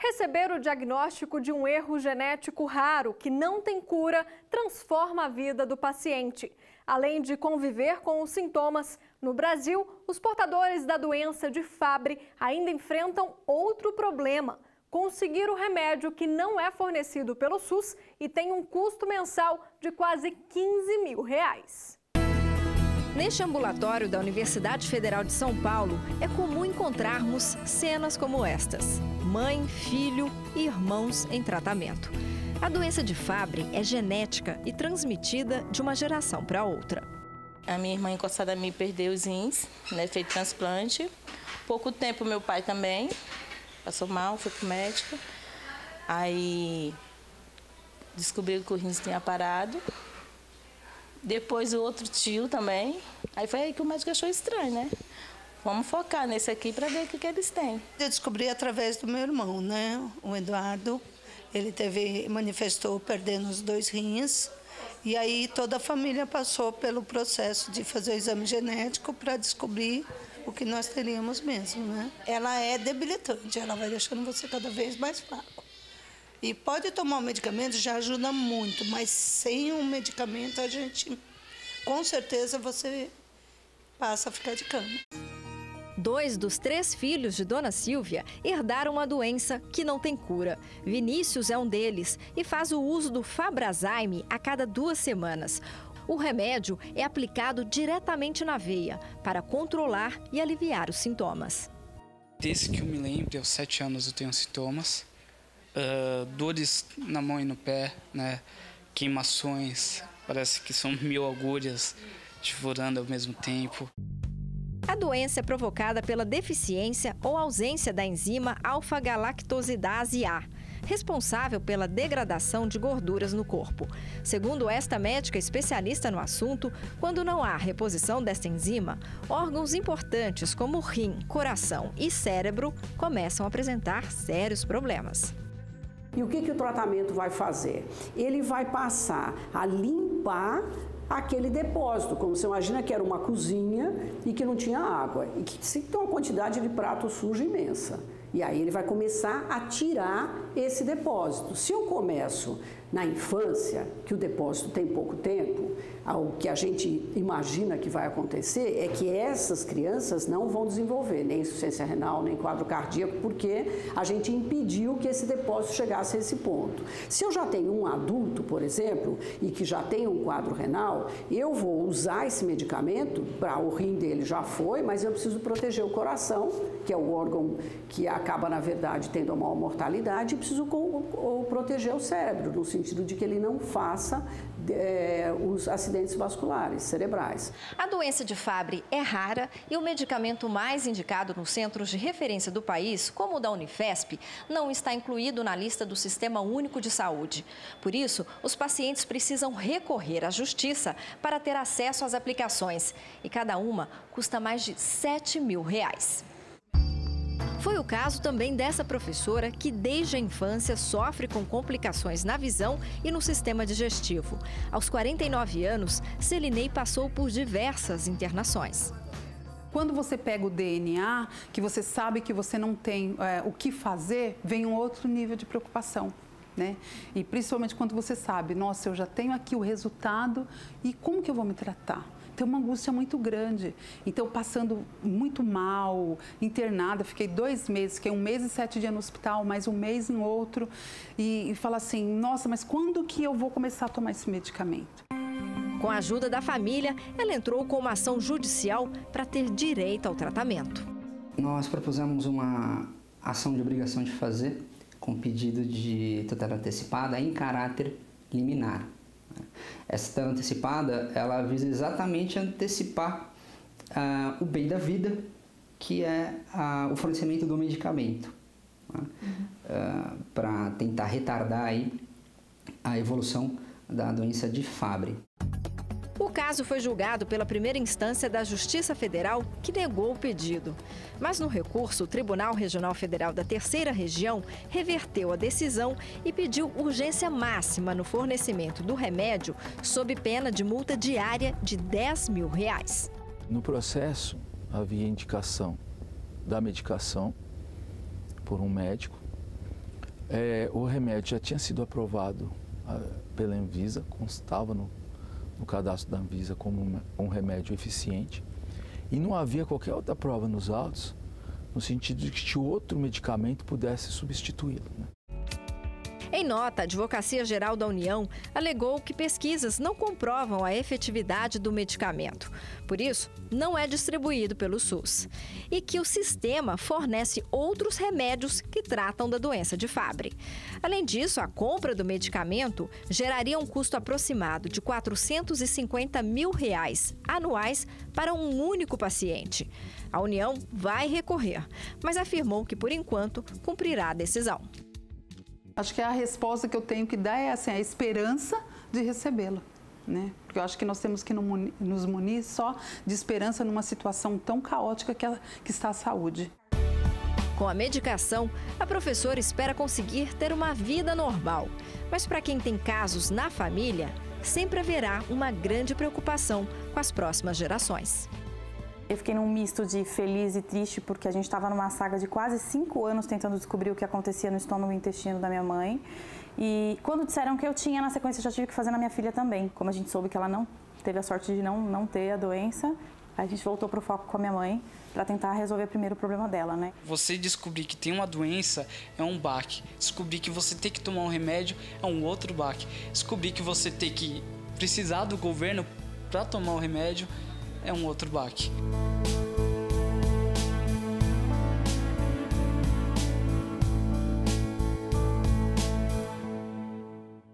Receber o diagnóstico de um erro genético raro que não tem cura transforma a vida do paciente. Além de conviver com os sintomas, no Brasil, os portadores da doença de Fabry ainda enfrentam outro problema: conseguir o remédio que não é fornecido pelo SUS e tem um custo mensal de quase R$15 mil. Neste ambulatório da Universidade Federal de São Paulo, é comum encontrarmos cenas como estas: mãe, filho e irmãos em tratamento. A doença de Fabry é genética e transmitida de uma geração para outra. A minha irmã encostada a mim perdeu os rins, né, fez transplante. Pouco tempo meu pai também passou mal, foi pro médico. Aí descobriu que o rins tinha parado. Depois o outro tio também. Aí foi aí que o médico achou estranho, né? Vamos focar nesse aqui para ver o que eles têm. Eu descobri através do meu irmão, né? O Eduardo. Ele manifestou perdendo os 2 rins. E aí toda a família passou pelo processo de fazer o exame genético para descobrir o que nós teríamos mesmo, né? Ela é debilitante, ela vai deixando você cada vez mais fraco. E pode tomar um medicamento, já ajuda muito, mas sem um medicamento com certeza você passa a ficar de cama. 2 dos 3 filhos de Dona Silvia herdaram uma doença que não tem cura. Vinícius é um deles e faz o uso do Fabrazyme a cada 2 semanas. O remédio é aplicado diretamente na veia para controlar e aliviar os sintomas. Desde que eu me lembro, aos 7 anos eu tenho sintomas. Dores na mão e no pé, né? Queimações, parece que são 1000 agulhas te furando ao mesmo tempo. A doença é provocada pela deficiência ou ausência da enzima alfa-galactosidase A, responsável pela degradação de gorduras no corpo. Segundo esta médica especialista no assunto, quando não há reposição desta enzima, órgãos importantes como rim, coração e cérebro começam a apresentar sérios problemas. E o que o tratamento vai fazer? Ele vai passar a limpar aquele depósito, como você imagina que era uma cozinha e que não tinha água, e que tem uma quantidade de prato sujo imensa. E aí ele vai começar a tirar esse depósito. Se eu começo na infância, que o depósito tem pouco tempo, o que a gente imagina que vai acontecer é que essas crianças não vão desenvolver nem insuficiência renal, nem quadro cardíaco, porque a gente impediu que esse depósito chegasse a esse ponto. Se eu já tenho um adulto, por exemplo, e que já tem um quadro renal, eu vou usar esse medicamento, para o rim dele já foi, mas eu preciso proteger o coração, que é o órgão que acaba, na verdade, tendo a maior mortalidade, e preciso proteger o cérebro, no sentido de que ele não faça os acidentes vasculares cerebrais. A doença de Fabry é rara e o medicamento mais indicado nos centros de referência do país, como o da Unifesp, não está incluído na lista do Sistema Único de Saúde. Por isso, os pacientes precisam recorrer à Justiça para ter acesso às aplicações. E cada uma custa mais de R$7 mil. Foi o caso também dessa professora que desde a infância sofre com complicações na visão e no sistema digestivo. Aos 49 anos, Celinei passou por diversas internações. Quando você pega o DNA, que você sabe que você não tem o que fazer, vem um outro nível de preocupação, né? E principalmente quando você sabe, nossa, eu já tenho aqui o resultado e como que eu vou me tratar? Tem uma angústia muito grande. Então, passando muito mal, internada, fiquei 2 meses, fiquei 1 mês e 7 dias no hospital, mais 1 mês em outro. E fala assim, nossa, mas quando que eu vou começar a tomar esse medicamento? Com a ajuda da família, ela entrou com uma ação judicial para ter direito ao tratamento. Nós propusemos uma ação de obrigação de fazer, com pedido de tutela antecipada em caráter liminar. Essa tutela antecipada, ela visa exatamente antecipar o bem da vida, que é o fornecimento do medicamento, para tentar retardar aí a evolução da doença de Fabry. O caso foi julgado pela primeira instância da Justiça Federal, que negou o pedido. Mas no recurso, o Tribunal Regional Federal da Terceira Região reverteu a decisão e pediu urgência máxima no fornecimento do remédio, sob pena de multa diária de R$10 mil. No processo, havia indicação da medicação por um médico O remédio já tinha sido aprovado pela Anvisa, constava no cadastro da Anvisa como um remédio eficiente, e não havia qualquer outra prova nos autos no sentido de que outro medicamento pudesse substituí-lo, né? Em nota, a Advocacia Geral da União alegou que pesquisas não comprovam a efetividade do medicamento. Por isso, não é distribuído pelo SUS. E que o sistema fornece outros remédios que tratam da doença de Fabry. Além disso, a compra do medicamento geraria um custo aproximado de R$ 450 mil anuais para um único paciente. A União vai recorrer, mas afirmou que, por enquanto, cumprirá a decisão. Acho que a resposta que eu tenho que dar é assim, a esperança de recebê-lo, né? Porque eu acho que nós temos que nos munir só de esperança numa situação tão caótica que está a saúde. Com a medicação, a professora espera conseguir ter uma vida normal. Mas para quem tem casos na família, sempre haverá uma grande preocupação com as próximas gerações. Eu fiquei num misto de feliz e triste, porque a gente estava numa saga de quase 5 anos tentando descobrir o que acontecia no estômago e intestino da minha mãe. E quando disseram que eu tinha, na sequência, eu já tive que fazer na minha filha também. Como a gente soube que ela não teve a sorte de não ter a doença, a gente voltou para o foco com a minha mãe para tentar resolver primeiro o problema dela, né? Você descobrir que tem uma doença é um baque. Descobrir que você tem que tomar um remédio é um outro baque. Descobrir que você tem que precisar do governo para tomar o remédio é um outro baque.